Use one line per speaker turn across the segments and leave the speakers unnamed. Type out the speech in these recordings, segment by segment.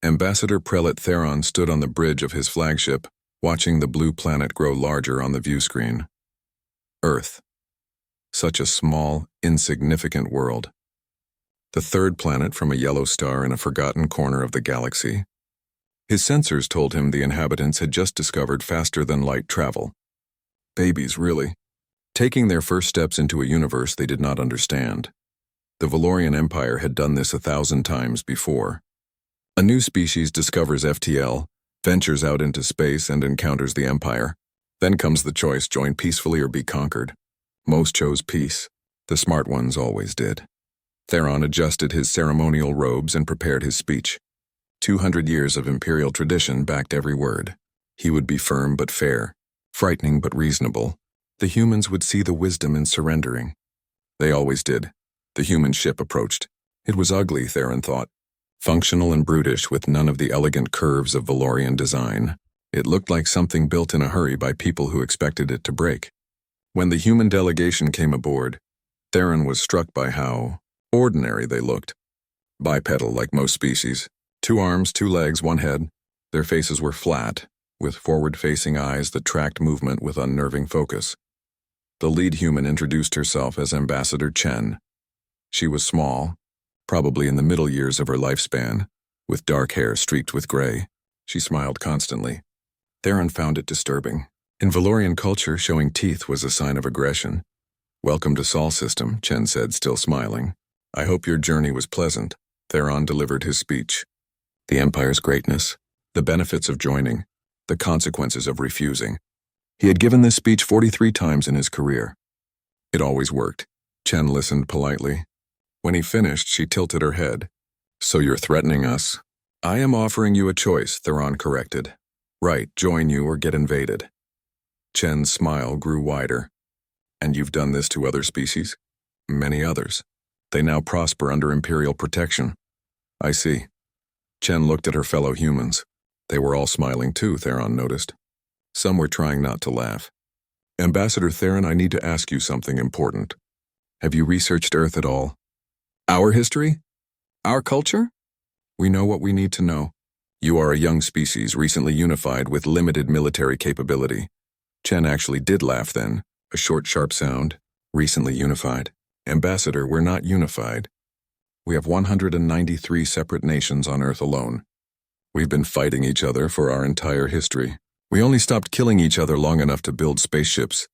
Ambassador Prelate Theron stood on the bridge of his flagship, watching the blue planet grow larger on the view screen. Earth. Such a small, insignificant world. The third planet from a yellow star in a forgotten corner of the galaxy. His sensors told him the inhabitants had just discovered faster-than-light travel. Babies, really. Taking their first steps into a universe they did not understand. The Valorian Empire had done this 1,000 times before. A new species discovers FTL, ventures out into space and encounters the Empire. Then comes the choice: join peacefully or be conquered. Most chose peace. The smart ones always did. Theron adjusted his ceremonial robes and prepared his speech. 200 years of imperial tradition backed every word. He would be firm but fair, frightening but reasonable. The humans would see the wisdom in surrendering. They always did. The human ship approached. It was ugly, Theron thought. Functional and brutish, with none of the elegant curves of Valorian design. It looked like something built in a hurry by people who expected it to break. When the human delegation came aboard, Theron was struck by how ordinary they looked. Bipedal, like most species. 2 arms, 2 legs, 1 head. Their faces were flat, with forward-facing eyes that tracked movement with unnerving focus. The lead human introduced herself as Ambassador Chen. She was small, probably in the middle years of her lifespan, with dark hair streaked with gray. She smiled constantly. Theron found it disturbing. In Valorian culture, showing teeth was a sign of aggression. "Welcome to Sol System," Chen said, still smiling. "I hope your journey was pleasant." Theron delivered his speech. The Empire's greatness, the benefits of joining, the consequences of refusing. He had given this speech 43 times in his career. It always worked. Chen listened politely. When he finished, she tilted her head. "So you're threatening us?" "I am offering you a choice," Theron corrected. "Right, join you or get invaded." Chen's smile grew wider. "And you've done this to other species?" "Many others. They now prosper under Imperial protection." "I see." Chen looked at her fellow humans. They were all smiling too, Theron noticed. Some were trying not to laugh. "Ambassador Theron, I need to ask you something important. Have you researched Earth at all?" "Our history? Our culture?" "We know what we need to know. You are a young species, recently unified with limited military capability." Chen actually did laugh then, a short, sharp sound. "Recently unified. Ambassador, we're not unified. We have 193 separate nations on Earth alone. We've been fighting each other for our entire history. We only stopped killing each other long enough to build spaceships."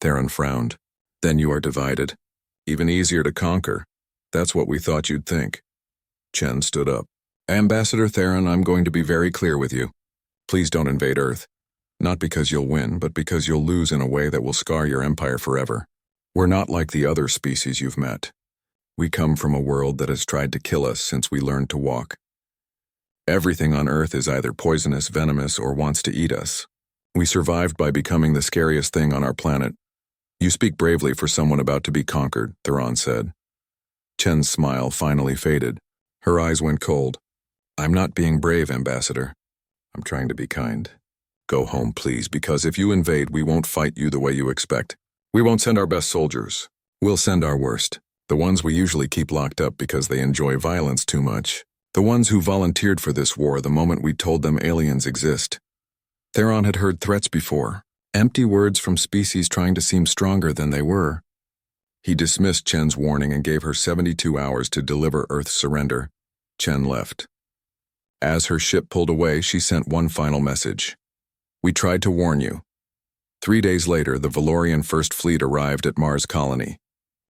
Theron frowned. "Then you are divided. Even easier to conquer. That's what we thought you'd think." Chen stood up. "Ambassador Theron, I'm going to be very clear with you. Please don't invade Earth. Not because you'll win, but because you'll lose in a way that will scar your empire forever. We're not like the other species you've met. We come from a world that has tried to kill us since we learned to walk. Everything on Earth is either poisonous, venomous, or wants to eat us. We survived by becoming the scariest thing on our planet." "You speak bravely for someone about to be conquered," Theron said. Chen's smile finally faded. Her eyes went cold. "I'm not being brave, Ambassador. I'm trying to be kind. Go home, please, because if you invade, we won't fight you the way you expect. We won't send our best soldiers. We'll send our worst. The ones we usually keep locked up because they enjoy violence too much. The ones who volunteered for this war the moment we told them aliens exist." Theron had heard threats before, empty words from species trying to seem stronger than they were. He dismissed Chen's warning and gave her 72 hours to deliver Earth's surrender. Chen left. As her ship pulled away, she sent one final message. "We tried to warn you." 3 days later, the Valorian First Fleet arrived at Mars Colony.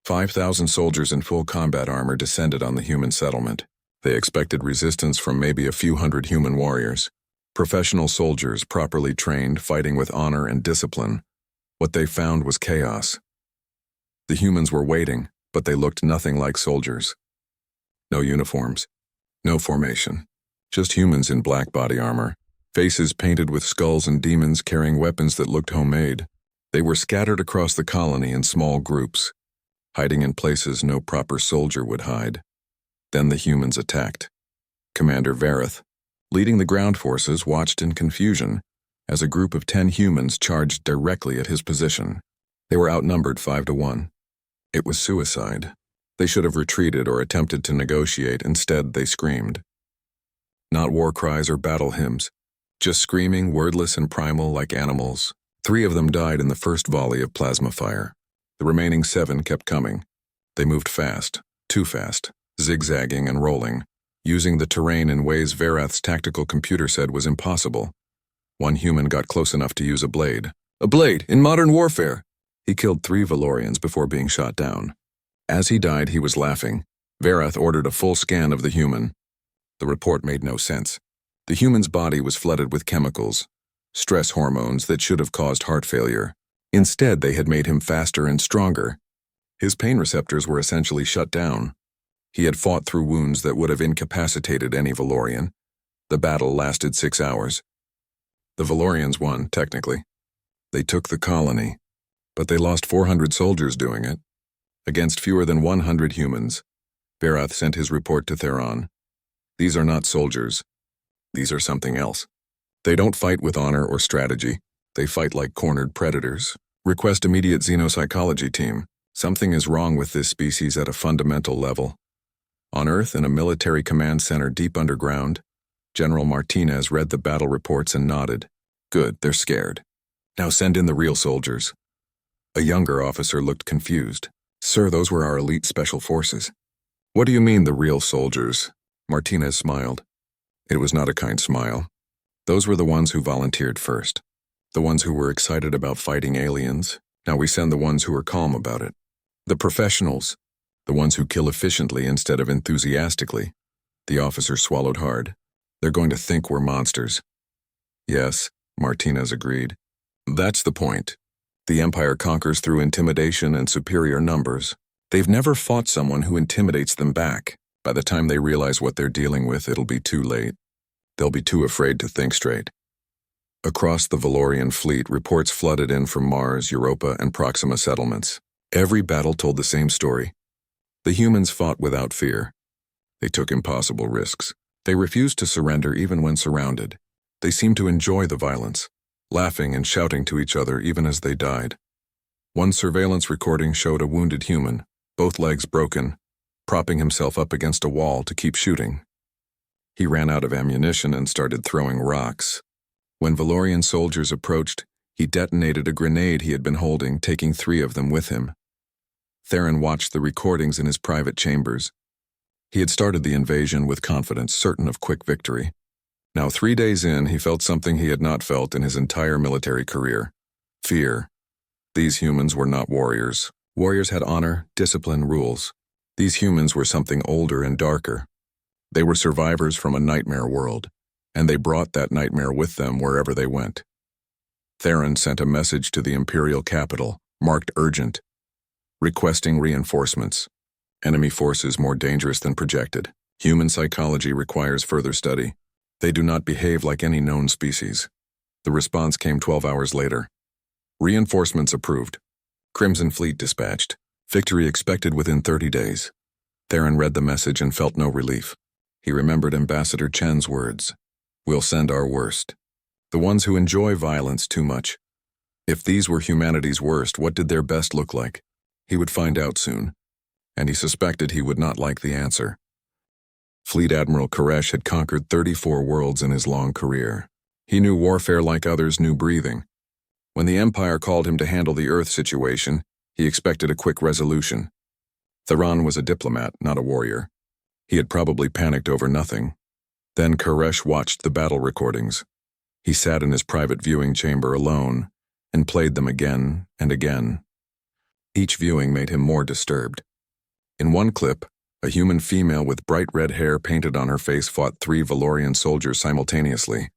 5,000 soldiers in full combat armor descended on the human settlement. They expected resistance from maybe a few hundred human warriors. Professional soldiers, properly trained, fighting with honor and discipline. What they found was chaos. The humans were waiting, but they looked nothing like soldiers. No uniforms. No formation. Just humans in black body armor. Faces painted with skulls and demons carrying weapons that looked homemade. They were scattered across the colony in small groups, hiding in places no proper soldier would hide. Then the humans attacked. Commander Vareth, leading the ground forces, watched in confusion as a group of 10 humans charged directly at his position. They were outnumbered 5-1. It was suicide. They should have retreated or attempted to negotiate. Instead, they screamed. Not war cries or battle hymns, just screaming, wordless and primal like animals. 3 of them died in the first volley of plasma fire. The remaining 7 kept coming. They moved fast, too fast, zigzagging and rolling, using the terrain in ways Verath's tactical computer said was impossible. One human got close enough to use a blade. A blade, in modern warfare! He killed 3 Valorians before being shot down. As he died, he was laughing. Verath ordered a full scan of the human. The report made no sense. The human's body was flooded with chemicals, stress hormones that should have caused heart failure. Instead, they had made him faster and stronger. His pain receptors were essentially shut down. He had fought through wounds that would have incapacitated any Valorian. The battle lasted 6 hours. The Valorians won, technically. They took the colony, but they lost 400 soldiers doing it, against fewer than 100 humans. Verath sent his report to Theron. These are not soldiers. These are something else. They don't fight with honor or strategy. They fight like cornered predators. Request immediate xenopsychology team. Something is wrong with this species at a fundamental level. On Earth, in a military command center deep underground, General Martinez read the battle reports and nodded. Good, they're scared. Now send in the real soldiers. A younger officer looked confused. Sir, those were our elite special forces. What do you mean, the real soldiers? Martinez smiled. It was not a kind smile. Those were the ones who volunteered first. The ones who were excited about fighting aliens. Now we send the ones who are calm about it. The professionals. The ones who kill efficiently instead of enthusiastically. The officer swallowed hard. They're going to think we're monsters. Yes, Martinez agreed. That's the point. The Empire conquers through intimidation and superior numbers. They've never fought someone who intimidates them back. By the time they realize what they're dealing with, it'll be too late. They'll be too afraid to think straight. Across the Valorian fleet, reports flooded in from Mars, Europa, and Proxima settlements. Every battle told the same story. The humans fought without fear. They took impossible risks. They refused to surrender even when surrounded. They seemed to enjoy the violence, laughing and shouting to each other even as they died. One surveillance recording showed a wounded human, both legs broken, propping himself up against a wall to keep shooting. He ran out of ammunition and started throwing rocks. When Valorian soldiers approached, he detonated a grenade he had been holding, taking 3 of them with him. Theron watched the recordings in his private chambers. He had started the invasion with confidence, certain of quick victory. Now 3 days in, he felt something he had not felt in his entire military career. Fear. These humans were not warriors. Warriors had honor, discipline, rules. These humans were something older and darker. They were survivors from a nightmare world, and they brought that nightmare with them wherever they went. Theron sent a message to the Imperial capital, marked urgent, requesting reinforcements. Enemy forces more dangerous than projected. Human psychology requires further study. They do not behave like any known species. The response came 12 hours later. Reinforcements approved. Crimson Fleet dispatched. Victory expected within 30 days. Theron read the message and felt no relief. He remembered Ambassador Chen's words. We'll send our worst. The ones who enjoy violence too much. If these were humanity's worst, what did their best look like? He would find out soon. And he suspected he would not like the answer. Fleet Admiral Koresh had conquered 34 worlds in his long career. He knew warfare like others knew breathing. When the Empire called him to handle the Earth situation, he expected a quick resolution. Theron was a diplomat, not a warrior. He had probably panicked over nothing. Then Koresh watched the battle recordings. He sat in his private viewing chamber alone and played them again and again. Each viewing made him more disturbed. In one clip, a human female with bright red hair painted on her face fought 3 Valorian soldiers simultaneously.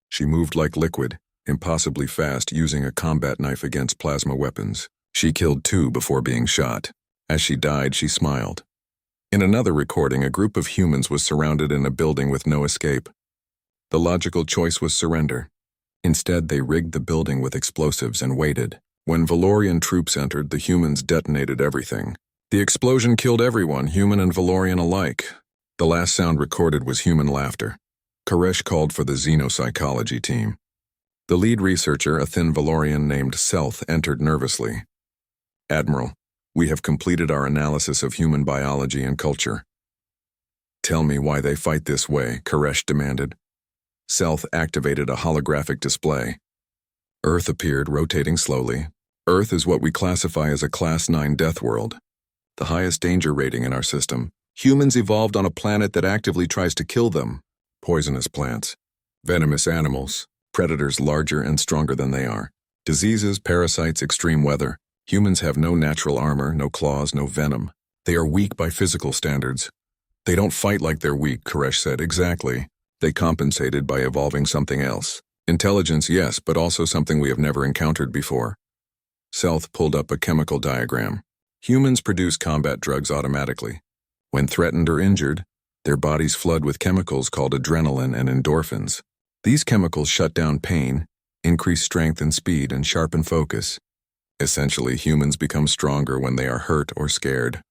She moved like liquid, impossibly fast, using a combat knife against plasma weapons. She killed 2 before being shot. As she died, she smiled. In another recording, a group of humans was surrounded in a building with no escape. The logical choice was surrender. Instead, they rigged the building with explosives and waited. When Valorian troops entered, the humans detonated everything. The explosion killed everyone, human and Valorian alike. The last sound recorded was human laughter. Koresh called for the xenopsychology team. The lead researcher, a thin Valorian named Selth, entered nervously. Admiral, we have completed our analysis of human biology and culture. Tell me why they fight this way, Koresh demanded. Selth activated a holographic display. Earth appeared, rotating slowly. Earth is what we classify as a Class 9 death world, the highest danger rating in our system. Humans evolved on a planet that actively tries to kill them. Poisonous plants, venomous animals, predators larger and stronger than they are, diseases, parasites, extreme weather. Humans have no natural armor, no claws, no venom. They are weak by physical standards. They don't fight like they're weak, Koresh said. Exactly. They compensated by evolving something else. Intelligence, yes, but also something we have never encountered before. Selth pulled up a chemical diagram. Humans produce combat drugs automatically. When threatened or injured, their bodies flood with chemicals called adrenaline and endorphins. These chemicals shut down pain, increase strength and speed, and sharpen focus. Essentially, humans become stronger when they are hurt or scared.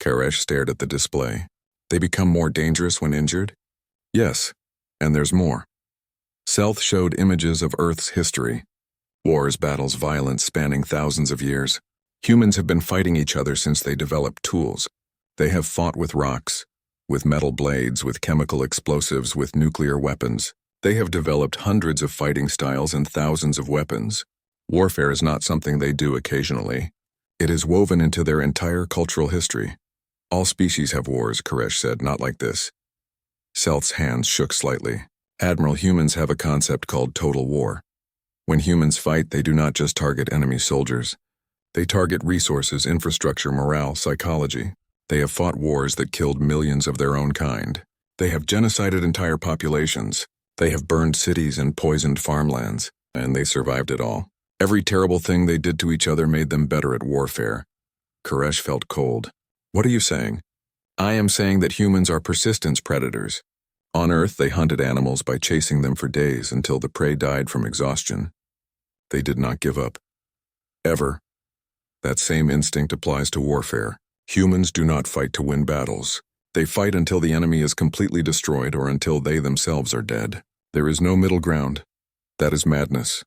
Koresh stared at the display. They become more dangerous when injured? Yes, and there's more. Selth showed images of Earth's history. Wars, battles, violence spanning thousands of years. Humans have been fighting each other since they developed tools. They have fought with rocks, with metal blades, with chemical explosives, with nuclear weapons. They have developed hundreds of fighting styles and thousands of weapons. Warfare is not something they do occasionally. It is woven into their entire cultural history. All species have wars, Koresh said, not like this. Selth's hands shook slightly. Admiral, humans have a concept called total war. When humans fight, they do not just target enemy soldiers. They target resources, infrastructure, morale, psychology. They have fought wars that killed millions of their own kind. They have genocided entire populations. They have burned cities and poisoned farmlands, and they survived it all. Every terrible thing they did to each other made them better at warfare. Koresh felt cold. What are you saying? I am saying that humans are persistence predators. On Earth, they hunted animals by chasing them for days until the prey died from exhaustion. They did not give up. Ever. That same instinct applies to warfare. Humans do not fight to win battles. They fight until the enemy is completely destroyed or until they themselves are dead. There is no middle ground. That is madness.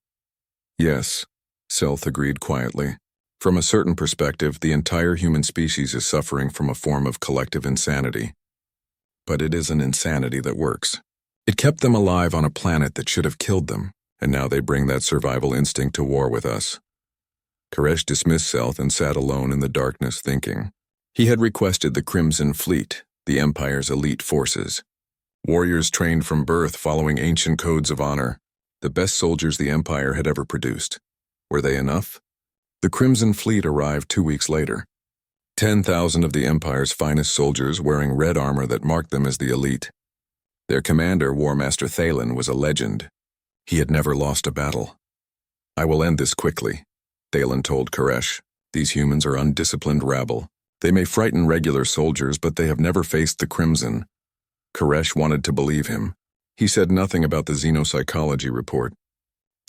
Yes, Selth agreed quietly. From a certain perspective, the entire human species is suffering from a form of collective insanity. But it is an insanity that works. It kept them alive on a planet that should have killed them, and now they bring that survival instinct to war with us. Koresh dismissed Selth and sat alone in the darkness thinking. He had requested the Crimson Fleet, the Empire's elite forces. Warriors trained from birth following ancient codes of honor, the best soldiers the Empire had ever produced. Were they enough? The Crimson Fleet arrived 2 weeks later. 10,000 of the Empire's finest soldiers wearing red armor that marked them as the elite. Their commander, War Master Thalen, was a legend. He had never lost a battle. I will end this quickly, Thalen told Koresh. These humans are undisciplined rabble. They may frighten regular soldiers, but they have never faced the Crimson. Koresh wanted to believe him. He said nothing about the xenopsychology report.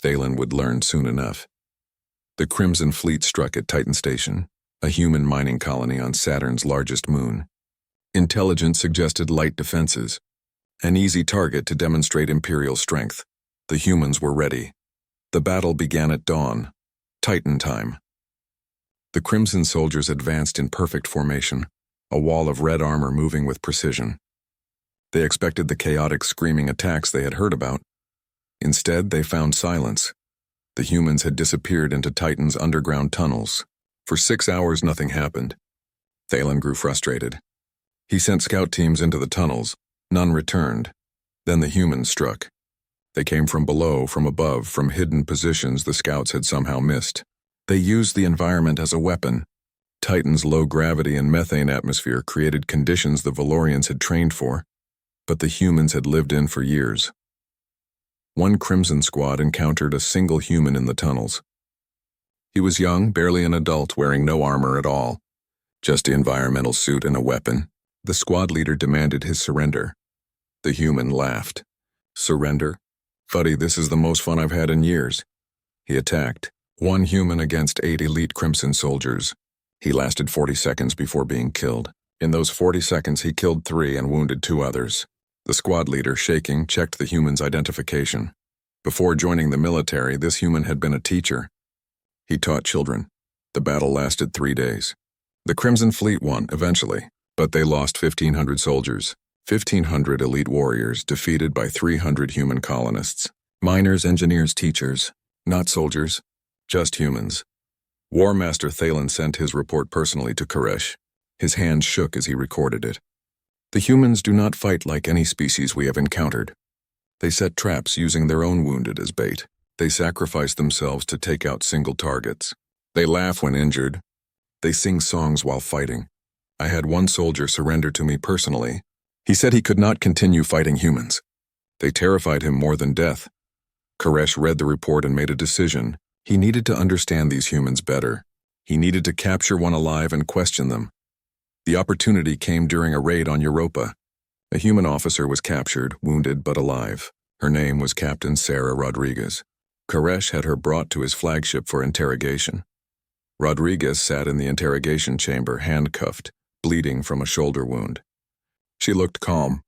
Thalen would learn soon enough. The Crimson Fleet struck at Titan Station, a human mining colony on Saturn's largest moon. Intelligence suggested light defenses, an easy target to demonstrate Imperial strength. The humans were ready. The battle began at dawn, Titan time. The Crimson soldiers advanced in perfect formation, a wall of red armor moving with precision. They expected the chaotic screaming attacks they had heard about. Instead, they found silence. The humans had disappeared into Titan's underground tunnels. For 6 hours, nothing happened. Thalen grew frustrated. He sent scout teams into the tunnels. None returned. Then the humans struck. They came from below, from above, from hidden positions the scouts had somehow missed. They used the environment as a weapon. Titan's low gravity and methane atmosphere created conditions the Valorians had trained for, but the humans had lived in for years. One Crimson squad encountered a single human in the tunnels. He was young, barely an adult, wearing no armor at all. Just the environmental suit and a weapon. The squad leader demanded his surrender. The human laughed. Surrender? Fuddy, this is the most fun I've had in years. He attacked. 1 human against 8 elite Crimson soldiers. He lasted 40 seconds before being killed. In those 40 seconds, he killed 3 and wounded 2 others. The squad leader, shaking, checked the human's identification. Before joining the military, this human had been a teacher. He taught children. The battle lasted 3 days. The Crimson Fleet won, eventually, but they lost 1,500 soldiers. 1,500 elite warriors defeated by 300 human colonists. Miners, engineers, teachers. Not soldiers, just humans. War Master Thalen sent his report personally to Koresh. His hand shook as he recorded it. The humans do not fight like any species we have encountered. They set traps using their own wounded as bait. They sacrifice themselves to take out single targets. They laugh when injured. They sing songs while fighting. I had one soldier surrender to me personally. He said he could not continue fighting humans. They terrified him more than death. Koresh read the report and made a decision. He needed to understand these humans better. He needed to capture one alive and question them. The opportunity came during a raid on Europa. A human officer was captured, wounded but alive. Her name was Captain Sarah Rodriguez. Koresh had her brought to his flagship for interrogation. Rodriguez sat in the interrogation chamber, handcuffed, bleeding from a shoulder wound. She looked calm.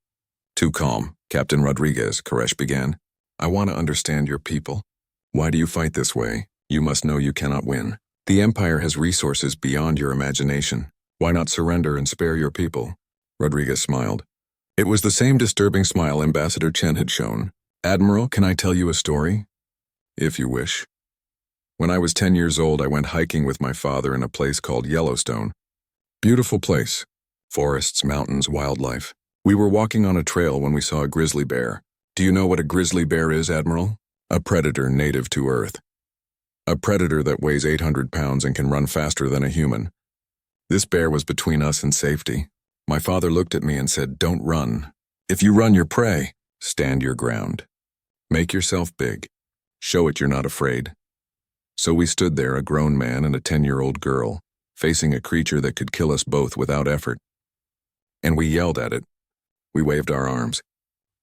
Too calm, Captain Rodriguez, Koresh began. I want to understand your people. Why do you fight this way? You must know you cannot win. The Empire has resources beyond your imagination. Why not surrender and spare your people? Rodriguez smiled. It was the same disturbing smile Ambassador Chen had shown. Admiral, can I tell you a story? If you wish. When I was 10 years old, I went hiking with my father in a place called Yellowstone. Beautiful place. Forests, mountains, wildlife. We were walking on a trail when we saw a grizzly bear. Do you know what a grizzly bear is, Admiral? A predator native to Earth. A predator that weighs 800 pounds and can run faster than a human. This bear was between us and safety. My father looked at me and said, "Don't run. If you run, you're prey. Stand your ground. Make yourself big. Show it you're not afraid." So we stood there, a grown man and a 10-year-old girl, facing a creature that could kill us both without effort. And we yelled at it. We waved our arms.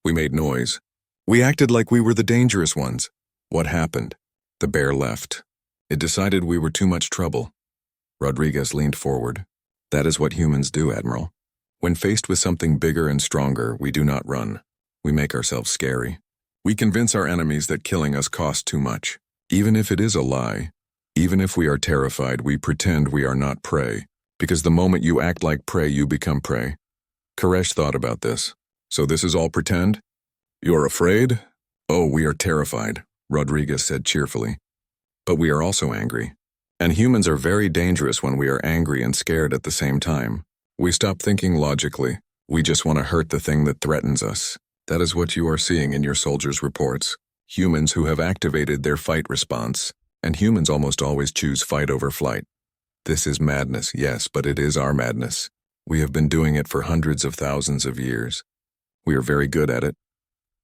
We made noise. We acted like we were the dangerous ones. What happened? The bear left. It decided we were too much trouble. Rodriguez leaned forward. That is what humans do, Admiral. When faced with something bigger and stronger, we do not run. We make ourselves scary. We convince our enemies that killing us costs too much. Even if it is a lie, even if we are terrified, we pretend we are not prey, because the moment you act like prey, you become prey. Koresh thought about this. So this is all pretend? You're afraid? Oh, we are terrified, Rodriguez said cheerfully. But we are also angry. And humans are very dangerous when we are angry and scared at the same time. We stop thinking logically. We just want to hurt the thing that threatens us. That is what you are seeing in your soldiers' reports. Humans who have activated their fight response, and humans almost always choose fight over flight. This is madness, yes, but it is our madness. We have been doing it for hundreds of thousands of years. We are very good at it.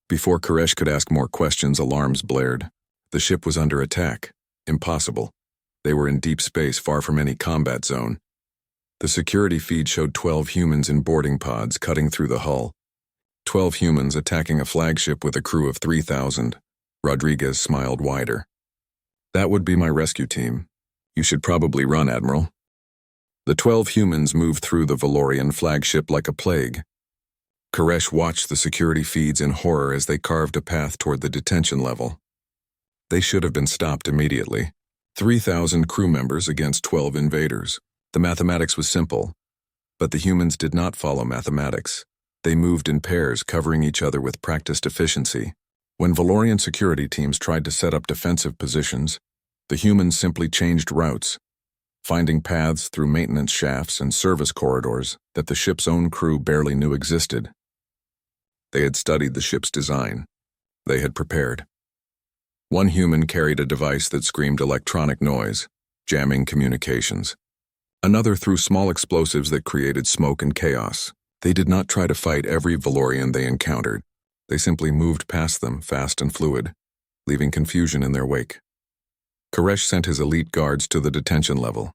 Before Koresh could ask more questions, alarms blared. The ship was under attack. Impossible. They were in deep space, far from any combat zone. The security feed showed 12 humans in boarding pods cutting through the hull. 12 humans attacking a flagship with a crew of 3,000. Rodriguez smiled wider. That would be my rescue team. You should probably run, Admiral. The 12 humans moved through the Valorian flagship like a plague. Koresh watched the security feeds in horror as they carved a path toward the detention level. They should have been stopped immediately. 3,000 crew members against 12 invaders. The mathematics was simple, but the humans did not follow mathematics. They moved in pairs, covering each other with practiced efficiency. When Valorian security teams tried to set up defensive positions, the humans simply changed routes, finding paths through maintenance shafts and service corridors that the ship's own crew barely knew existed. They had studied the ship's design. They had prepared. One human carried a device that screamed electronic noise, jamming communications. Another threw small explosives that created smoke and chaos. They did not try to fight every Valorian they encountered. They simply moved past them, fast and fluid, leaving confusion in their wake. Koresh sent his elite guards to the detention level.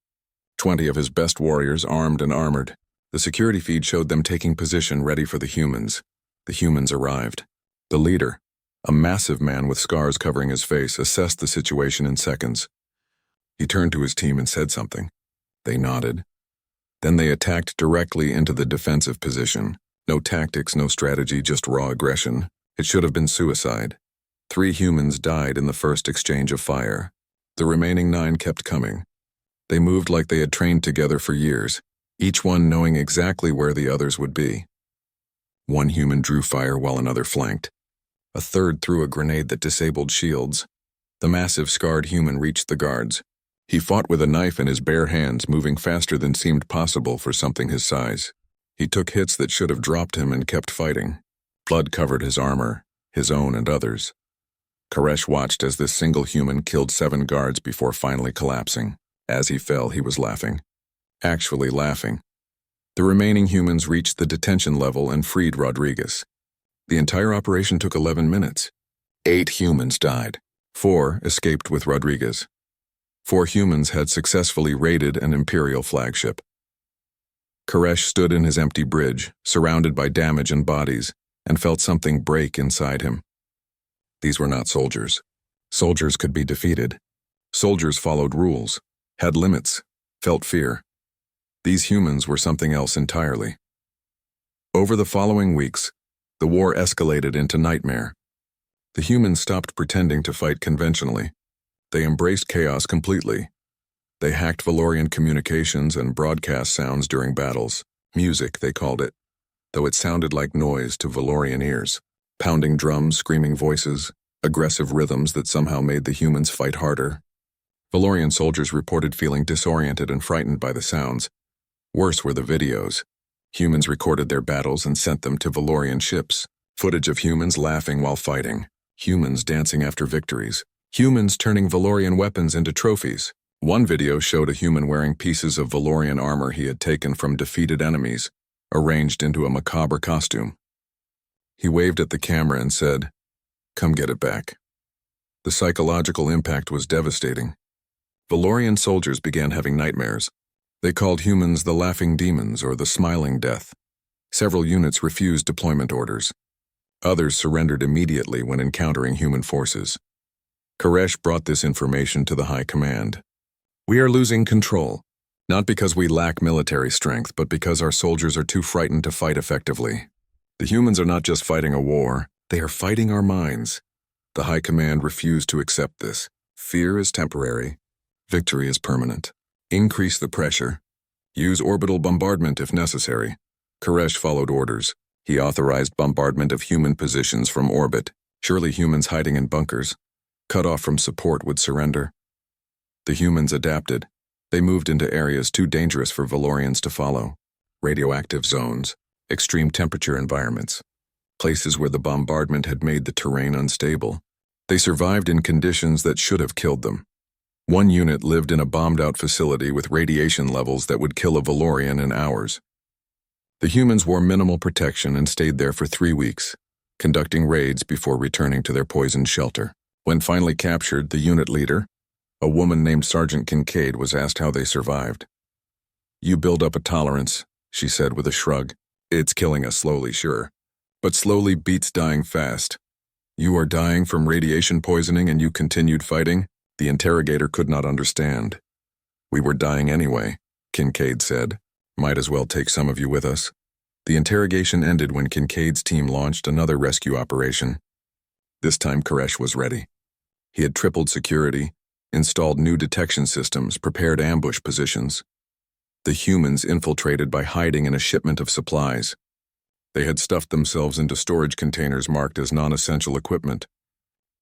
20 of his best warriors armed and armored. The security feed showed them taking position ready for the humans. The humans arrived. The leader, a massive man with scars covering his face, assessed the situation in seconds. He turned to his team and said something. They nodded. Then they attacked directly into the defensive position. No tactics, no strategy, just raw aggression. It should have been suicide. 3 humans died in the first exchange of fire. The remaining 9 kept coming. They moved like they had trained together for years, each one knowing exactly where the others would be. One human drew fire while another flanked. A third threw a grenade that disabled shields. The massive, scarred human reached the guards. He fought with a knife in his bare hands, moving faster than seemed possible for something his size. He took hits that should have dropped him and kept fighting. Blood covered his armor, his own and others. Koresh watched as this single human killed 7 guards before finally collapsing. As he fell, he was laughing. Actually laughing. The remaining humans reached the detention level and freed Rodriguez. The entire operation took 11 minutes. 8 humans died. 4 escaped with Rodriguez. 4 humans had successfully raided an Imperial flagship. Koresh stood in his empty bridge, surrounded by damage and bodies, and felt something break inside him. These were not soldiers. Soldiers could be defeated. Soldiers followed rules, had limits, felt fear. These humans were something else entirely. Over the following weeks, the war escalated into nightmare. The humans stopped pretending to fight conventionally. They embraced chaos completely. They hacked Valorian communications and broadcast sounds during battles. Music, they called it, though it sounded like noise to Valorian ears. Pounding drums, screaming voices, aggressive rhythms that somehow made the humans fight harder. Valorian soldiers reported feeling disoriented and frightened by the sounds. Worse were the videos. Humans recorded their battles and sent them to Valorian ships. Footage of humans laughing while fighting. Humans dancing after victories. Humans turning Valorian weapons into trophies. One video showed a human wearing pieces of Valorian armor he had taken from defeated enemies, arranged into a macabre costume. He waved at the camera and said, "Come get it back." The psychological impact was devastating. Valorian soldiers began having nightmares. They called humans the laughing demons or the smiling death. Several units refused deployment orders. Others surrendered immediately when encountering human forces. Koresh brought this information to the high command. "We are losing control, not because we lack military strength, but because our soldiers are too frightened to fight effectively. The humans are not just fighting a war, they are fighting our minds." The high command refused to accept this. Fear is temporary. Victory is permanent. Increase the pressure. Use orbital bombardment if necessary. Koresh followed orders. He authorized bombardment of human positions from orbit. Surely humans hiding in bunkers, cut off from support, would surrender. The humans adapted. They moved into areas too dangerous for Valorians to follow. Radioactive zones, extreme temperature environments, places where the bombardment had made the terrain unstable. They survived in conditions that should have killed them. One unit lived in a bombed-out facility with radiation levels that would kill a Valorian in hours. The humans wore minimal protection and stayed there for 3 weeks, conducting raids before returning to their poisoned shelter. When finally captured, the unit leader, a woman named Sergeant Kincaid, was asked how they survived. "You build up a tolerance," she said with a shrug. "It's killing us slowly, sure, but slowly beats dying fast. You are dying from radiation poisoning and you continued fighting?" The interrogator could not understand. "We were dying anyway," Kincaid said. "Might as well take some of you with us." The interrogation ended when Kincaid's team launched another rescue operation. This time Koresh was ready. He had tripled security, installed new detection systems, prepared ambush positions. The humans infiltrated by hiding in a shipment of supplies. They had stuffed themselves into storage containers marked as non-essential equipment.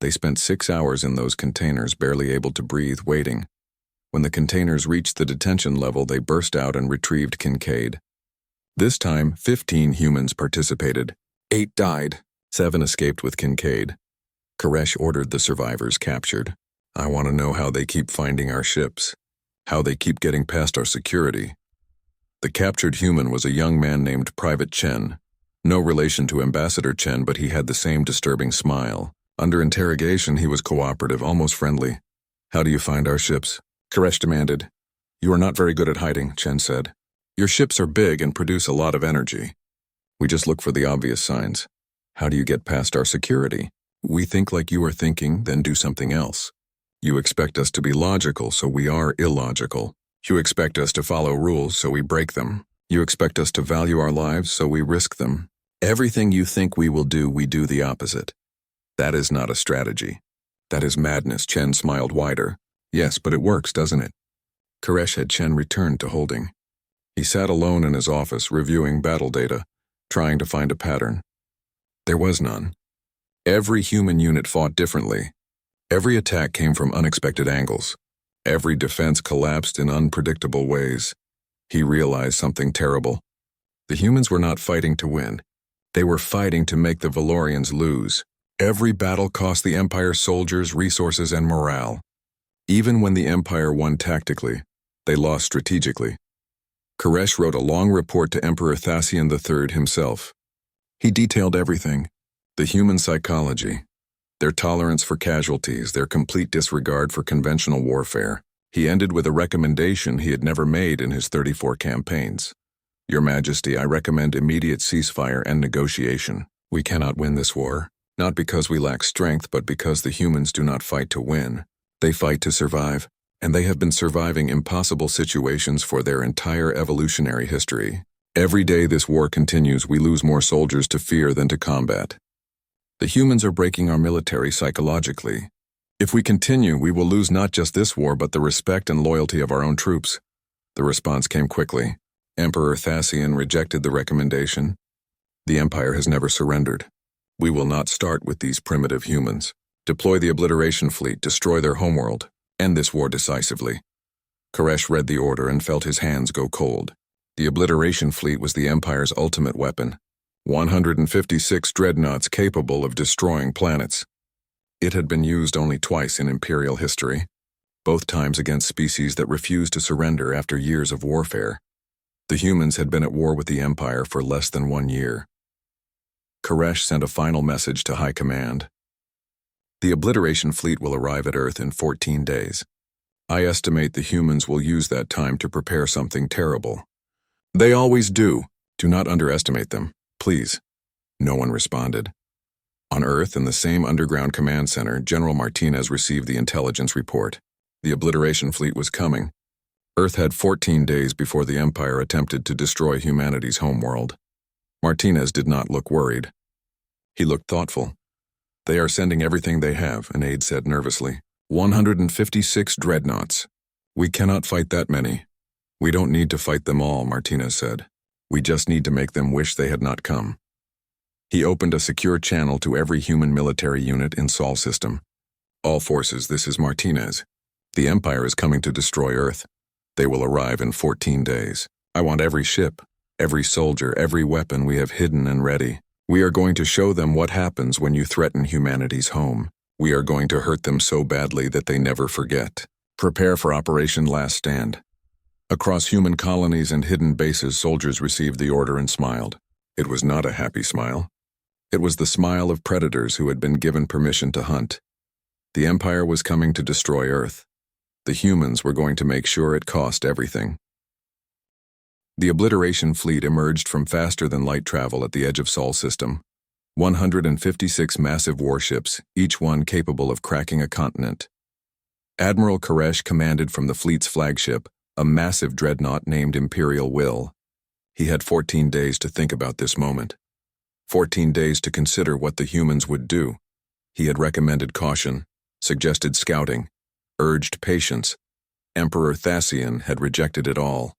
They spent 6 hours in those containers, barely able to breathe, waiting. When the containers reached the detention level, they burst out and retrieved Kincaid. This time, 15 humans participated. 8 died. 7 escaped with Kincaid. Koresh ordered the survivors captured. "I want to know how they keep finding our ships, how they keep getting past our security." The captured human was a young man named Private Chen. No relation to Ambassador Chen, but he had the same disturbing smile. Under interrogation, he was cooperative, almost friendly. "How do you find our ships?" Koresh demanded. "You are not very good at hiding," Chen said. "Your ships are big and produce a lot of energy. We just look for the obvious signs. How do you get past our security? We think like you are thinking, then do something else. You expect us to be logical, so we are illogical. You expect us to follow rules, so we break them. You expect us to value our lives, so we risk them. Everything you think we will do, we do the opposite. That is not a strategy. That is madness." Chen smiled wider. "Yes, but it works, doesn't it?" Koresh had Chen returned to holding. He sat alone in his office, reviewing battle data, trying to find a pattern. There was none. Every human unit fought differently. Every attack came from unexpected angles. Every defense collapsed in unpredictable ways. He realized something terrible. The humans were not fighting to win. They were fighting to make the Valorians lose. Every battle cost the Empire soldiers resources and morale. Even when the Empire won tactically, they lost strategically. Koresh wrote a long report to Emperor Thasian III himself. He detailed everything: the human psychology, their tolerance for casualties, their complete disregard for conventional warfare. He ended with a recommendation he had never made in his 34 campaigns. Your Majesty, I recommend immediate ceasefire and negotiation. We cannot win this war, not because we lack strength, but because the humans do not fight to win. They fight to survive, and they have been surviving impossible situations for their entire evolutionary history. Every day this war continues, we lose more soldiers to fear than to combat. The humans are breaking our military psychologically. If we continue, we will lose not just this war, but the respect and loyalty of our own troops. The response came quickly. Emperor Thasian rejected the recommendation. The Empire has never surrendered. We will not start with these primitive humans. Deploy the obliteration fleet, destroy their homeworld, end this war decisively. Koresh read the order and felt his hands go cold. The obliteration fleet was the Empire's ultimate weapon. 156 dreadnoughts capable of destroying planets. It had been used only twice in Imperial history, both times against species that refused to surrender after years of warfare. The humans had been at war with the Empire for less than 1 year. Koresh sent a final message to High Command. The obliteration fleet will arrive at Earth in 14 days. I estimate the humans will use that time to prepare something terrible. They always do. Do not underestimate them, please. No one responded. On Earth, in the same underground command center, General Martinez received the intelligence report. The obliteration fleet was coming. Earth had 14 days before the Empire attempted to destroy humanity's homeworld. Martinez did not look worried. He looked thoughtful. They are sending everything they have, an aide said nervously. 156 dreadnoughts. We cannot fight that many. We don't need to fight them all, Martinez said. We just need to make them wish they had not come. He opened a secure channel to every human military unit in Sol system. All forces, this is Martinez. The Empire is coming to destroy Earth. They will arrive in 14 days. I want every ship, every soldier, every weapon we have hidden and ready. We are going to show them what happens when you threaten humanity's home. We are going to hurt them so badly that they never forget. Prepare for Operation Last Stand. Across human colonies and hidden bases, soldiers received the order and smiled. It was not a happy smile. It was the smile of predators who had been given permission to hunt. The Empire was coming to destroy Earth. The humans were going to make sure it cost everything. The obliteration fleet emerged from faster-than-light travel at the edge of Sol system. 156 massive warships, each one capable of cracking a continent. Admiral Koresh commanded from the fleet's flagship, a massive dreadnought named Imperial Will. He had 14 days to think about this moment. 14 days to consider what the humans would do. He had recommended caution, suggested scouting, urged patience. Emperor Thasian had rejected it all.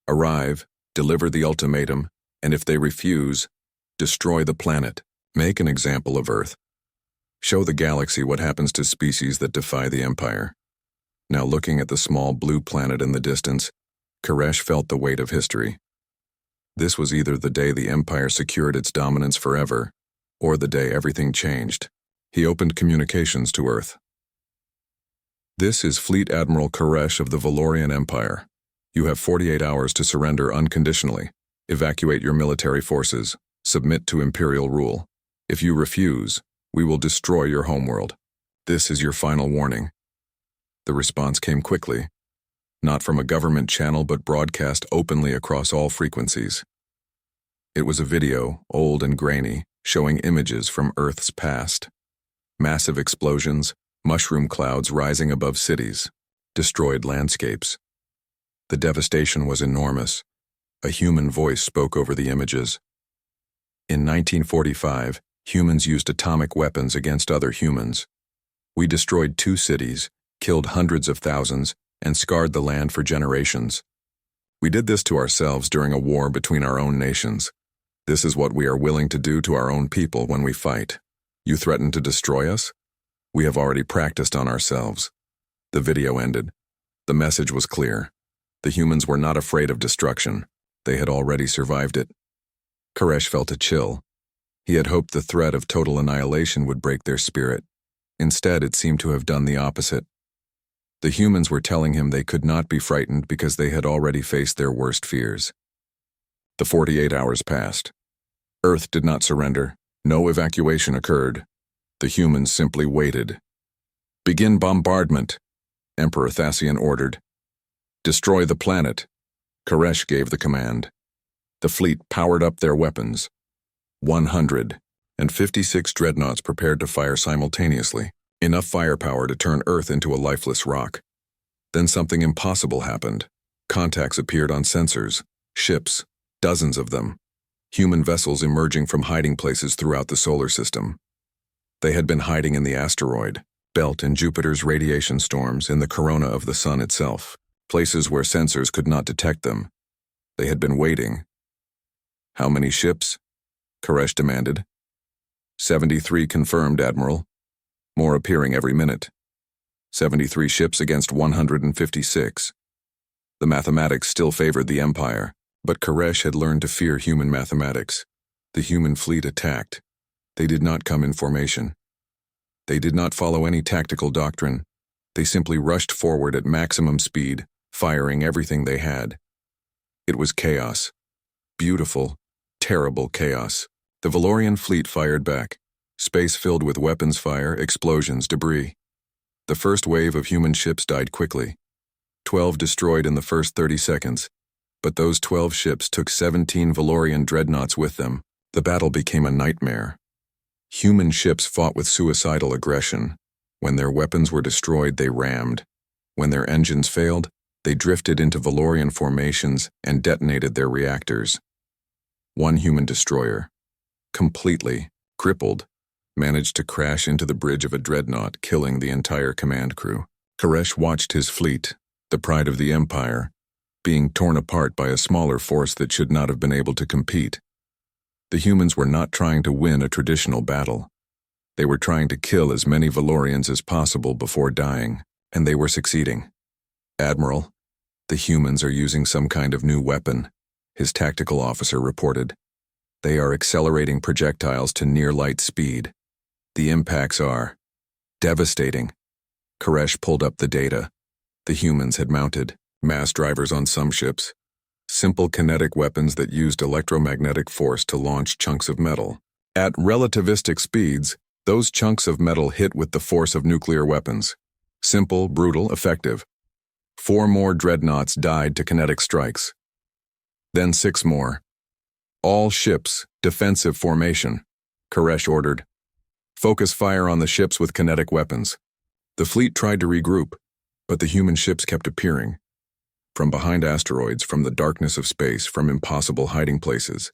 Arrive, deliver the ultimatum, and if they refuse, destroy the planet. Make an example of Earth. Show the galaxy what happens to species that defy the Empire. Now looking at the small blue planet in the distance, Koresh felt the weight of history. This was either the day the Empire secured its dominance forever, or the day everything changed. He opened communications to Earth. This is Fleet Admiral Koresh of the Valorian Empire. You have 48 hours to surrender unconditionally. Evacuate your military forces. Submit to Imperial rule. If you refuse, we will destroy your homeworld. This is your final warning. The response came quickly, not from a government channel but broadcast openly across all frequencies. It was a video, old and grainy, showing images from Earth's past. Massive explosions, mushroom clouds rising above cities, destroyed landscapes. The devastation was enormous. A human voice spoke over the images. In 1945, humans used atomic weapons against other humans. We destroyed 2 cities, killed hundreds of thousands, and scarred the land for generations. We did this to ourselves during a war between our own nations. This is what we are willing to do to our own people when we fight. You threaten to destroy us? We have already practiced on ourselves. The video ended. The message was clear. The humans were not afraid of destruction. They had already survived it. Koresh felt a chill. He had hoped the threat of total annihilation would break their spirit. Instead, it seemed to have done the opposite. The humans were telling him they could not be frightened because they had already faced their worst fears. The 48 hours passed. Earth did not surrender. No evacuation occurred. The humans simply waited. "Begin bombardment," Emperor Thasian ordered. "Destroy the planet." Koresh gave the command. The fleet powered up their weapons. 156 dreadnoughts prepared to fire simultaneously, enough firepower to turn Earth into a lifeless rock. Then something impossible happened. Contacts appeared on sensors, ships, dozens of them, human vessels emerging from hiding places throughout the solar system. They had been hiding in the asteroid belt, in Jupiter's radiation storms, in the corona of the sun itself, places where sensors could not detect them. They had been waiting. "How many ships?" Koresh demanded. 73 confirmed, Admiral. More appearing every minute. 73 ships against 156. The mathematics still favored the Empire, but Koresh had learned to fear human mathematics. The human fleet attacked. They did not come in formation. They did not follow any tactical doctrine. They simply rushed forward at maximum speed, firing everything they had. It was chaos. Beautiful, terrible chaos. The Valorian fleet fired back. Space filled with weapons fire, explosions, debris. The first wave of human ships died quickly. 12 destroyed in the first 30 seconds. But those 12 ships took 17 Valorian dreadnoughts with them. The battle became a nightmare. Human ships fought with suicidal aggression. When their weapons were destroyed, they rammed. When their engines failed, they drifted into Valorian formations and detonated their reactors. One human destroyer, completely crippled, managed to crash into the bridge of a dreadnought, killing the entire command crew. Koresh watched his fleet, the pride of the Empire, being torn apart by a smaller force that should not have been able to compete. The humans were not trying to win a traditional battle. They were trying to kill as many Valorians as possible before dying, and they were succeeding. "Admiral, the humans are using some kind of new weapon," his tactical officer reported. "They are accelerating projectiles to near-light speed. The impacts are devastating." Koresh pulled up the data. The humans had mounted mass drivers on some ships, simple kinetic weapons that used electromagnetic force to launch chunks of metal. At relativistic speeds, those chunks of metal hit with the force of nuclear weapons. Simple, brutal, effective. 4 more dreadnoughts died to kinetic strikes. Then 6 more. "All ships, defensive formation," Koresh ordered. "Focus fire on the ships with kinetic weapons." The fleet tried to regroup, but the human ships kept appearing. From behind asteroids, from the darkness of space, from impossible hiding places.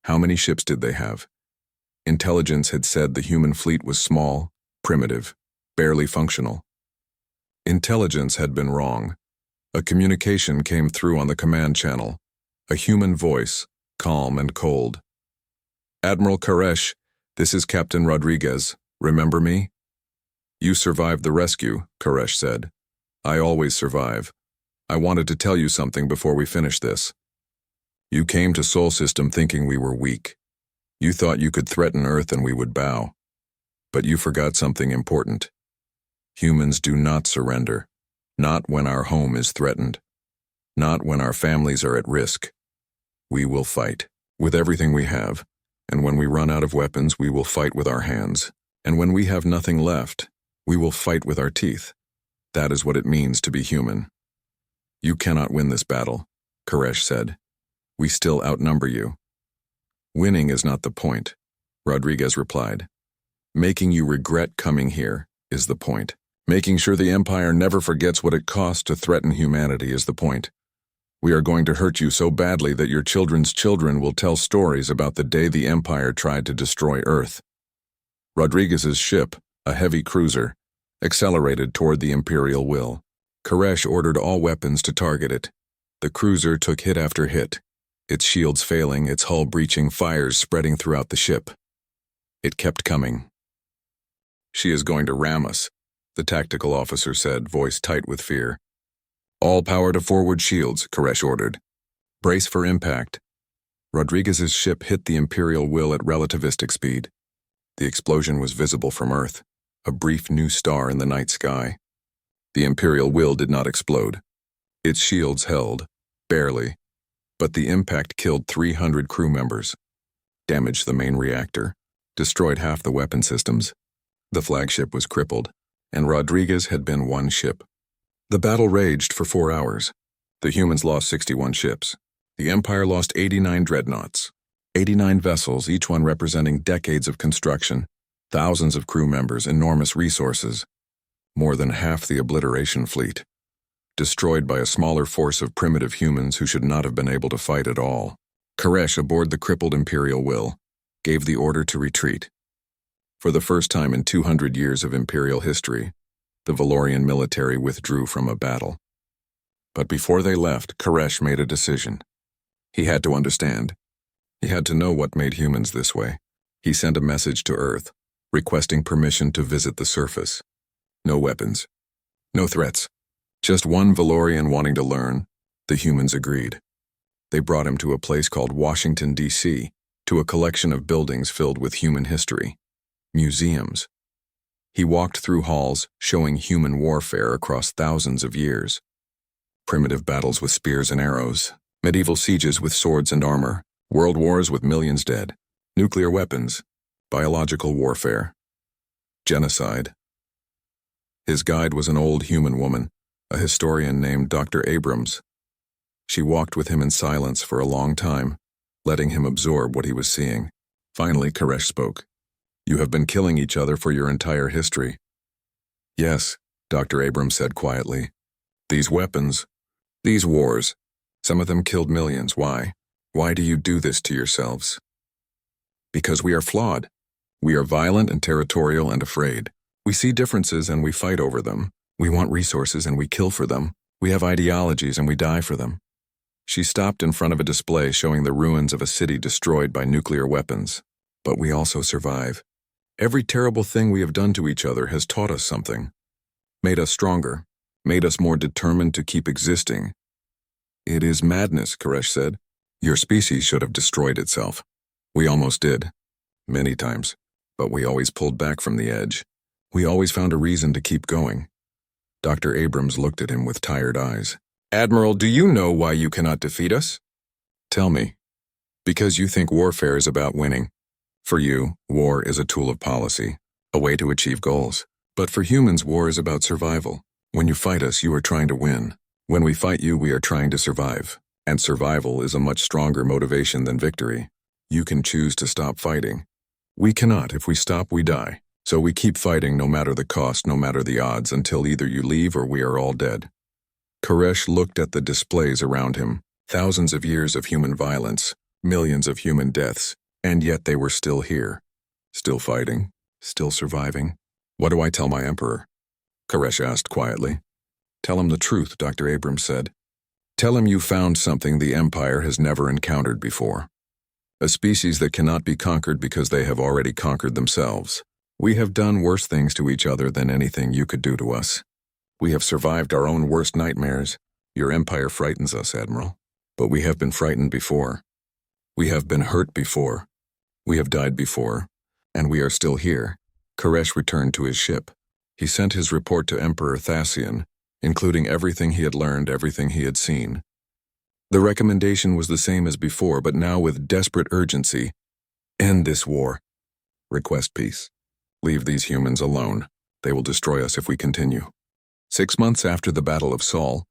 How many ships did they have? Intelligence had said the human fleet was small, primitive, barely functional. Intelligence had been wrong. A communication came through on the command channel. A human voice, calm and cold. "Admiral Koresh, this is Captain Rodriguez. Remember me?" "You survived the rescue," Koresh said. "I always survive. I wanted to tell you something before we finish this. You came to Sol System thinking we were weak. You thought you could threaten Earth and we would bow. But you forgot something important. Humans do not surrender. Not when our home is threatened. Not when our families are at risk. We will fight with everything we have. And when we run out of weapons, we will fight with our hands. And when we have nothing left, we will fight with our teeth. That is what it means to be human." "You cannot win this battle," Koresh said. "We still outnumber you." "Winning is not the point," Rodriguez replied. "Making you regret coming here is the point. Making sure the Empire never forgets what it costs to threaten humanity is the point. We are going to hurt you so badly that your children's children will tell stories about the day the Empire tried to destroy Earth." Rodriguez's ship, a heavy cruiser, accelerated toward the Imperial will. Koresh ordered all weapons to target it. The cruiser took hit after hit. its shields failing, its hull breaching, fires spreading throughout the ship. It kept coming. "She is going to ram us," the tactical officer said, voice tight with fear. "All power to forward shields," Koresh ordered. "Brace for impact." Rodriguez's ship hit the Imperial Will at relativistic speed. The explosion was visible from Earth, a brief new star in the night sky. The Imperial Will did not explode. Its shields held, barely, but the impact killed 300 crew members, damaged the main reactor, destroyed half the weapon systems. The flagship was crippled, and Rodriguez had been one ship. The battle raged for 4 hours. The humans lost 61 ships. The Empire lost 89 dreadnoughts. 89 vessels, each one representing decades of construction, thousands of crew members, enormous resources. More than half the obliteration fleet. Destroyed by a smaller force of primitive humans who should not have been able to fight at all. Koresh, aboard the crippled Imperial Will, gave the order to retreat. For the first time in 200 years of Imperial history, the Valorian military withdrew from a battle. But before they left, Koresh made a decision. He had to understand. He had to know what made humans this way. He sent a message to Earth, requesting permission to visit the surface. No weapons. No threats. Just one Valorian wanting to learn. The humans agreed. They brought him to a place called Washington, D.C., to a collection of buildings filled with human history. Museums. He walked through halls showing human warfare across thousands of years. Primitive battles with spears and arrows, medieval sieges with swords and armor, world wars with millions dead, nuclear weapons, biological warfare, genocide. His guide was an old human woman, a historian named Dr. Abrams. She walked with him in silence for a long time, letting him absorb what he was seeing. Finally, Koresh spoke. "You have been killing each other for your entire history." "Yes," Dr. Abrams said quietly. "These weapons, these wars, some of them killed millions. Why? Why do you do this to yourselves?" "Because we are flawed. We are violent and territorial and afraid. We see differences and we fight over them. We want resources and we kill for them. We have ideologies and we die for them." She stopped in front of a display showing the ruins of a city destroyed by nuclear weapons. "But we also survive. Every terrible thing we have done to each other has taught us something. Made us stronger. Made us more determined to keep existing." "It is madness," Koresh said. "Your species should have destroyed itself. We almost did. Many times. But we always pulled back from the edge. We always found a reason to keep going." Dr. Abrams looked at him with tired eyes. "Admiral, do you know why you cannot defeat us?" "Tell me." "Because you think warfare is about winning. For you, war is a tool of policy, a way to achieve goals. But for humans, war is about survival. When you fight us, you are trying to win. When we fight you, we are trying to survive. And survival is a much stronger motivation than victory. You can choose to stop fighting. We cannot. If we stop, we die. So we keep fighting no matter the cost, no matter the odds, until either you leave or we are all dead." Koresh looked at the displays around him. Thousands of years of human violence, millions of human deaths, and yet they were still here. Still fighting, still surviving. "What do I tell my emperor?" Koresh asked quietly. "Tell him the truth," Dr. Abrams said. "Tell him you found something the Empire has never encountered before. A species that cannot be conquered because they have already conquered themselves. We have done worse things to each other than anything you could do to us. We have survived our own worst nightmares. Your empire frightens us, Admiral. But we have been frightened before. We have been hurt before. We have died before. And we are still here." Koresh returned to his ship. He sent his report to Emperor Thasian, including everything he had learned, everything he had seen. The recommendation was the same as before, but now with desperate urgency. "End this war. Request peace. Leave these humans alone. They will destroy us if we continue." 6 months after the Battle of Sol,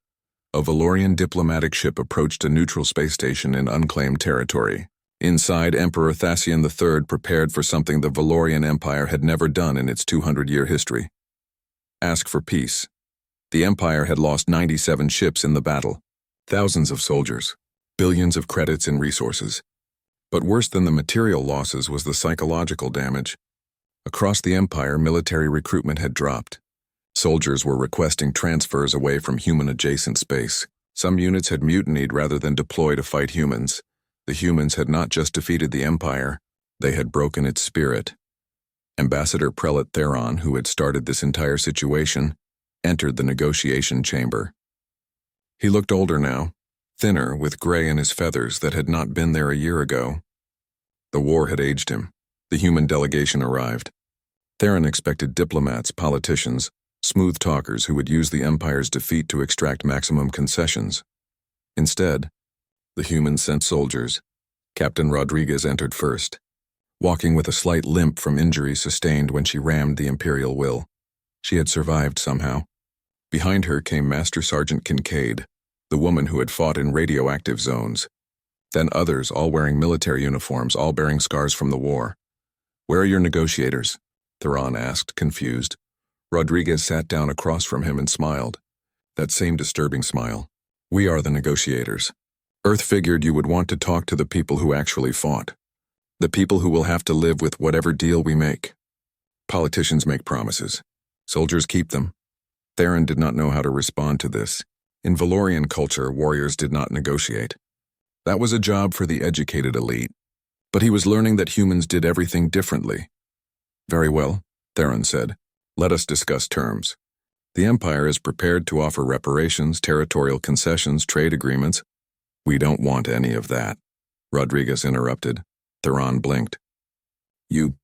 a Valorian diplomatic ship approached a neutral space station in unclaimed territory. Inside, Emperor Thasian III prepared for something the Valorian Empire had never done in its 200-year history. Ask for peace. The Empire had lost 97 ships in the battle, thousands of soldiers, billions of credits in resources. But worse than the material losses was the psychological damage. Across the Empire, military recruitment had dropped. Soldiers were requesting transfers away from human-adjacent space. Some units had mutinied rather than deploy to fight humans. The humans had not just defeated the Empire, they had broken its spirit. Ambassador Prelate Theron, who had started this entire situation, entered the negotiation chamber. He looked older now, thinner, with gray in his feathers that had not been there a year ago. The war had aged him. The human delegation arrived. Theron expected diplomats, politicians, smooth talkers who would use the Empire's defeat to extract maximum concessions. Instead, the humans sent soldiers. Captain Rodriguez entered first, walking with a slight limp from injuries sustained when she rammed the Imperial will. She had survived somehow. Behind her came Master Sergeant Kincaid, the woman who had fought in radioactive zones. Then others, all wearing military uniforms, all bearing scars from the war. "Where are your negotiators?" Theron asked, confused. Rodriguez sat down across from him and smiled. That same disturbing smile. "We are the negotiators. Earth figured you would want to talk to the people who actually fought. The people who will have to live with whatever deal we make. Politicians make promises. Soldiers keep them." Theron did not know how to respond to this. In Valorian culture, warriors did not negotiate. That was a job for the educated elite. But he was learning that humans did everything differently. "Very well," Theron said. "Let us discuss terms. The Empire is prepared to offer reparations, territorial concessions, trade agreements." "We don't want any of that," Rodriguez interrupted. Theron blinked. "You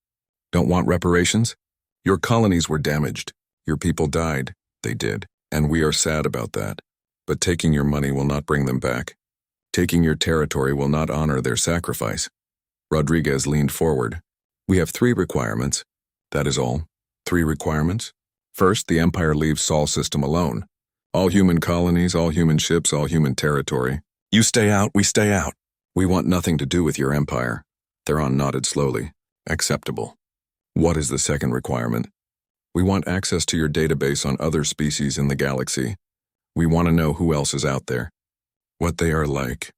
don't want reparations? Your colonies were damaged. Your people died." "They did, and we are sad about that. But taking your money will not bring them back. Taking your territory will not honor their sacrifice." Rodriguez leaned forward. "We have 3 requirements. That is all. 3 requirements. First, the Empire leaves Sol system alone. All human colonies, all human ships, all human territory. You stay out, we stay out. We want nothing to do with your Empire." Theron nodded slowly. "Acceptable. What is the second requirement?" "We want access to your database on other species in the galaxy. We want to know who else is out there. What they are like.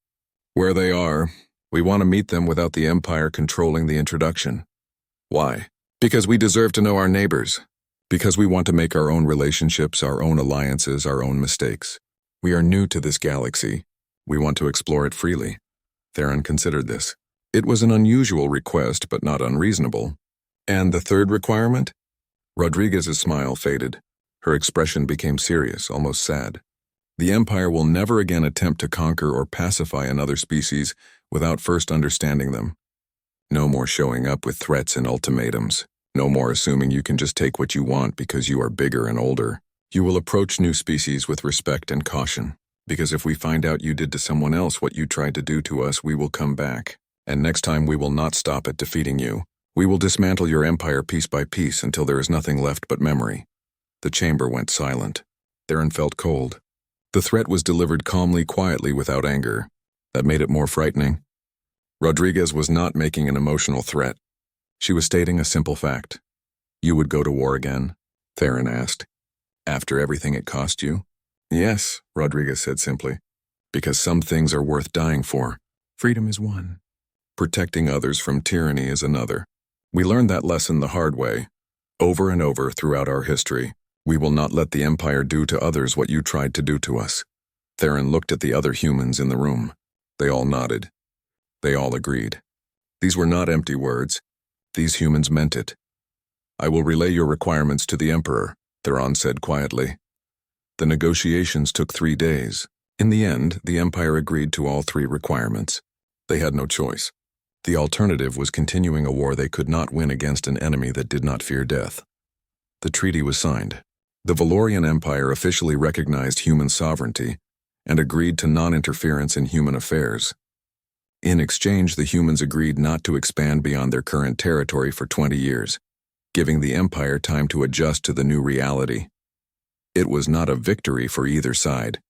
Where they are. We want to meet them without the Empire controlling the introduction." "Why?" "Because we deserve to know our neighbors. Because we want to make our own relationships, our own alliances, our own mistakes. We are new to this galaxy. We want to explore it freely." Theron considered this. It was an unusual request, but not unreasonable. "And the third requirement?" Rodriguez's smile faded. Her expression became serious, almost sad. "The Empire will never again attempt to conquer or pacify another species without first understanding them. No more showing up with threats and ultimatums. No more assuming you can just take what you want because you are bigger and older. You will approach new species with respect and caution, because if we find out you did to someone else what you tried to do to us, we will come back. And next time we will not stop at defeating you. We will dismantle your empire piece by piece until there is nothing left but memory." The chamber went silent. Theron felt cold. The threat was delivered calmly, quietly, without anger. That made it more frightening. Rodriguez was not making an emotional threat. She was stating a simple fact. "You would go to war again?" Theron asked. "After everything it cost you?" "Yes," Rodriguez said simply. "Because some things are worth dying for. Freedom is one. Protecting others from tyranny is another. We learned that lesson the hard way. Over and over throughout our history, we will not let the Empire do to others what you tried to do to us." Theron looked at the other humans in the room. They all nodded. They all agreed. These were not empty words. These humans meant it. "I will relay your requirements to the Emperor," Theron said quietly. The negotiations took 3 days. In the end, the Empire agreed to all 3 requirements. They had no choice. The alternative was continuing a war they could not win against an enemy that did not fear death. The treaty was signed. The Valorian Empire officially recognized human sovereignty and agreed to non-interference in human affairs. In exchange, the humans agreed not to expand beyond their current territory for 20 years, giving the Empire time to adjust to the new reality. It was not a victory for either side.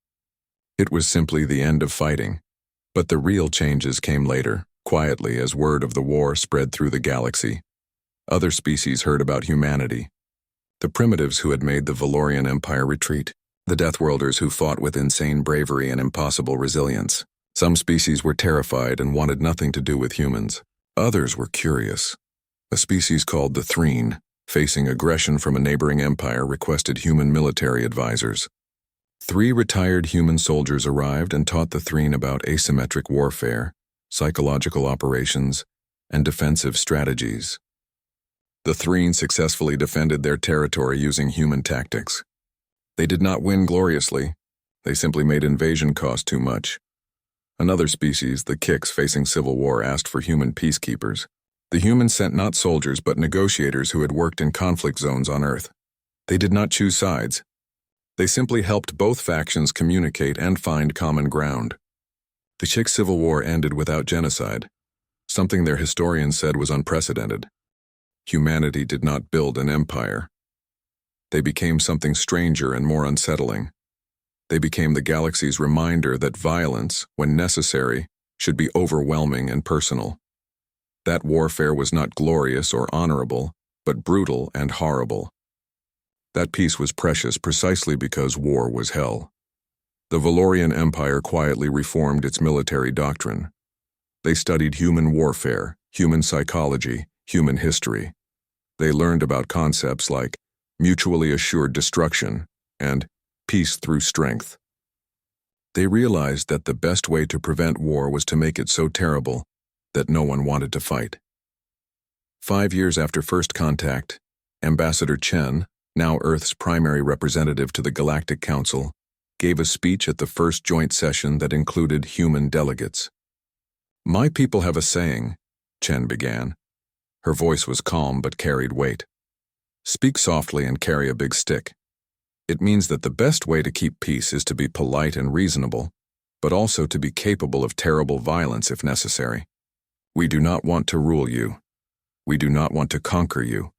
It was simply the end of fighting. But the real changes came later, quietly, as word of the war spread through the galaxy. Other species heard about humanity. The primitives who had made the Valorian Empire retreat. The Deathworlders who fought with insane bravery and impossible resilience. Some species were terrified and wanted nothing to do with humans. Others were curious. A species called the Threen, facing aggression from a neighboring empire, requested human military advisors. 3 retired human soldiers arrived and taught the Threen about asymmetric warfare, psychological operations, and defensive strategies. The Threen successfully defended their territory using human tactics. They did not win gloriously. They simply made invasion cost too much. Another species, the Kicks, facing civil war, asked for human peacekeepers. The humans sent not soldiers but negotiators who had worked in conflict zones on Earth. They did not choose sides. They simply helped both factions communicate and find common ground. The Chick Civil War ended without genocide, something their historians said was unprecedented. Humanity did not build an empire. They became something stranger and more unsettling. They became the galaxy's reminder that violence, when necessary, should be overwhelming and personal. That warfare was not glorious or honorable, but brutal and horrible. That peace was precious precisely because war was hell. The Valorian Empire quietly reformed its military doctrine. They studied human warfare, human psychology, human history. They learned about concepts like mutually assured destruction and peace through strength. They realized that the best way to prevent war was to make it so terrible that no one wanted to fight. 5 years after first contact, Ambassador Chen, now Earth's primary representative to the Galactic Council, gave a speech at the first joint session that included human delegates. "My people have a saying," Chen began. Her voice was calm but carried weight. "Speak softly and carry a big stick. It means that the best way to keep peace is to be polite and reasonable, but also to be capable of terrible violence if necessary. We do not want to rule you. We do not want to conquer you.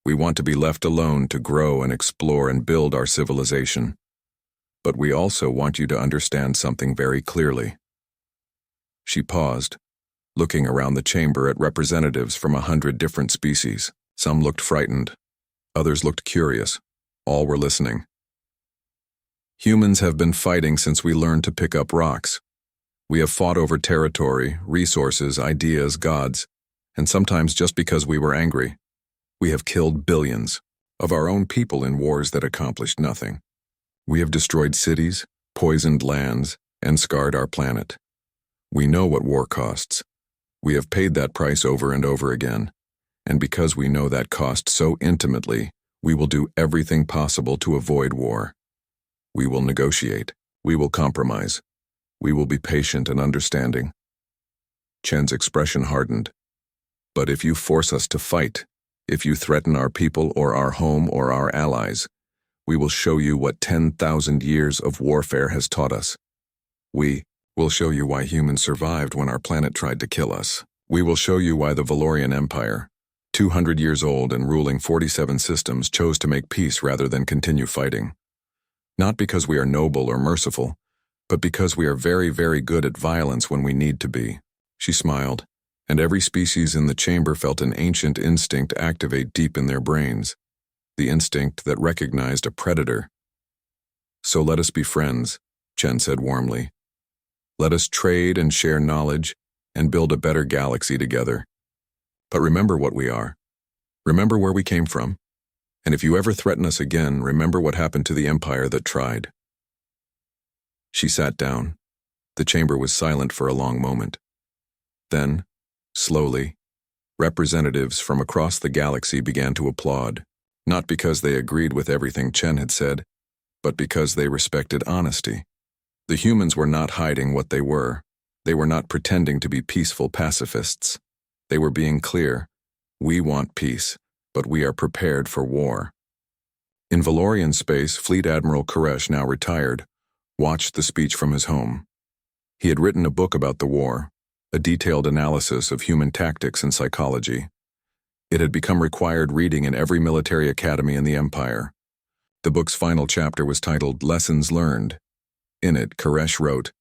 We want to be left alone to grow and explore and build our civilization. But we also want you to understand something very clearly." She paused, looking around the chamber at representatives from 100 different species. Some looked frightened. Others looked curious. All were listening. "Humans have been fighting since we learned to pick up rocks. We have fought over territory, resources, ideas, gods, and sometimes just because we were angry. We have killed billions of our own people in wars that accomplished nothing. We have destroyed cities, poisoned lands, and scarred our planet. We know what war costs. We have paid that price over and over again, and because we know that cost so intimately, we will do everything possible to avoid war. We will negotiate. We will compromise. We will be patient and understanding." Chen's expression hardened. "But if you force us to fight, if you threaten our people or our home or our allies, we will show you what 10,000 years of warfare has taught us. We will show you why humans survived when our planet tried to kill us. We will show you why the Valorian Empire, 200 years old and ruling 47 systems, chose to make peace rather than continue fighting. Not because we are noble or merciful, but because we are very, very good at violence when we need to be." She smiled, and every species in the chamber felt an ancient instinct activate deep in their brains, the instinct that recognized a predator. "So let us be friends," Chen said warmly. "Let us trade and share knowledge and build a better galaxy together. But remember what we are. Remember where we came from. And if you ever threaten us again, remember what happened to the empire that tried." She sat down. The chamber was silent for a long moment. Then, slowly, representatives from across the galaxy began to applaud, not because they agreed with everything Chen had said, but because they respected honesty. The humans were not hiding what they were. They were not pretending to be peaceful pacifists. They were being clear. We want peace, but we are prepared for war. In Valorian space, Fleet Admiral Koresh, now retired, watched the speech from his home. He had written a book about the war, a detailed analysis of human tactics and psychology. It had become required reading in every military academy in the Empire. The book's final chapter was titled Lessons Learned. In it, Koresh wrote,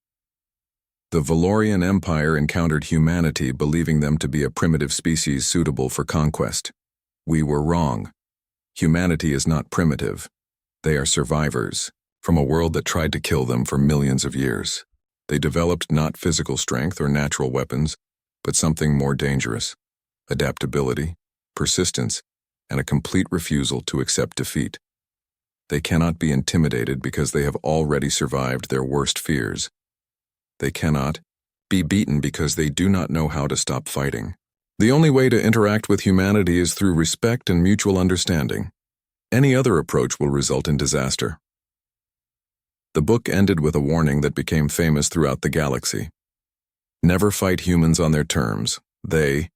"The Valorian Empire encountered humanity believing them to be a primitive species suitable for conquest. We were wrong. Humanity is not primitive. They are survivors from a world that tried to kill them for millions of years. They developed not physical strength or natural weapons, but something more dangerous: adaptability, persistence, and a complete refusal to accept defeat. They cannot be intimidated because they have already survived their worst fears. They cannot, be beaten because they do not know how to stop fighting. The only way to interact with humanity is through respect and mutual understanding. Any other approach will result in disaster. The book ended with a warning that became famous throughout the galaxy. Never fight humans on their terms. They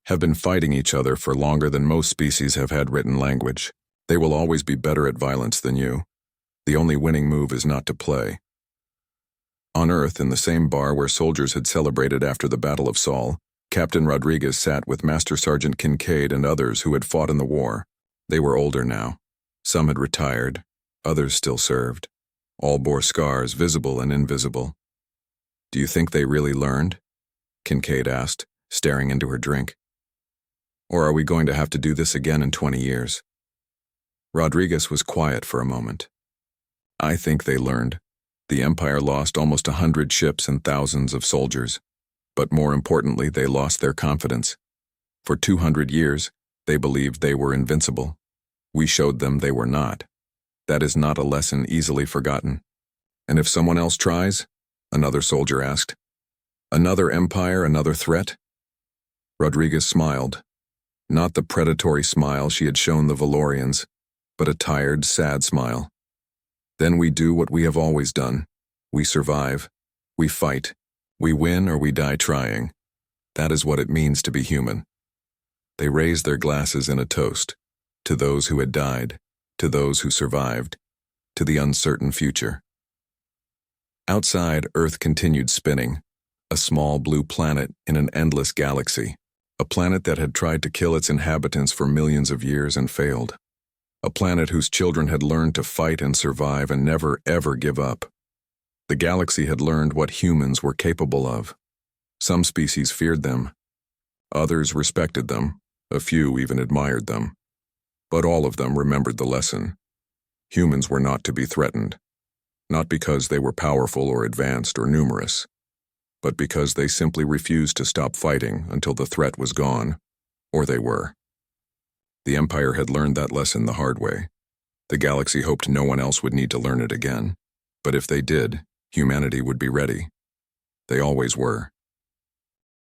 have been fighting each other for longer than most species have had written language. They will always be better at violence than you. The only winning move is not to play. On Earth, in the same bar where soldiers had celebrated after the Battle of Sol, Captain Rodriguez sat with Master Sergeant Kincaid and others who had fought in the war. They were older now. Some had retired, others still served. All bore scars, visible and invisible. "Do you think they really learned?" Kincaid asked, staring into her drink. "Or are we going to have to do this again in 20 years? Rodriguez was quiet for a moment. "I think they learned. The Empire lost almost 100 ships and thousands of soldiers. But more importantly, they lost their confidence. For 200 years, they believed they were invincible. We showed them they were not. That is not a lesson easily forgotten." "And if someone else tries?" another soldier asked. "Another empire, another threat?" Rodriguez smiled. Not the predatory smile she had shown the Valorians, but a tired, sad smile. "Then we do what we have always done. We survive. We fight. We win or we die trying. That is what it means to be human." They raised their glasses in a toast, to those who had died, to those who survived, to the uncertain future. Outside, Earth continued spinning, a small blue planet in an endless galaxy, a planet that had tried to kill its inhabitants for millions of years and failed. A planet whose children had learned to fight and survive and never, ever give up. The galaxy had learned what humans were capable of. Some species feared them. Others respected them. A few even admired them. But all of them remembered the lesson. Humans were not to be threatened. Not because they were powerful or advanced or numerous, but because they simply refused to stop fighting until the threat was gone, or they were. The Empire had learned that lesson the hard way. The galaxy hoped no one else would need to learn it again. But if they did, humanity would be ready. They always were.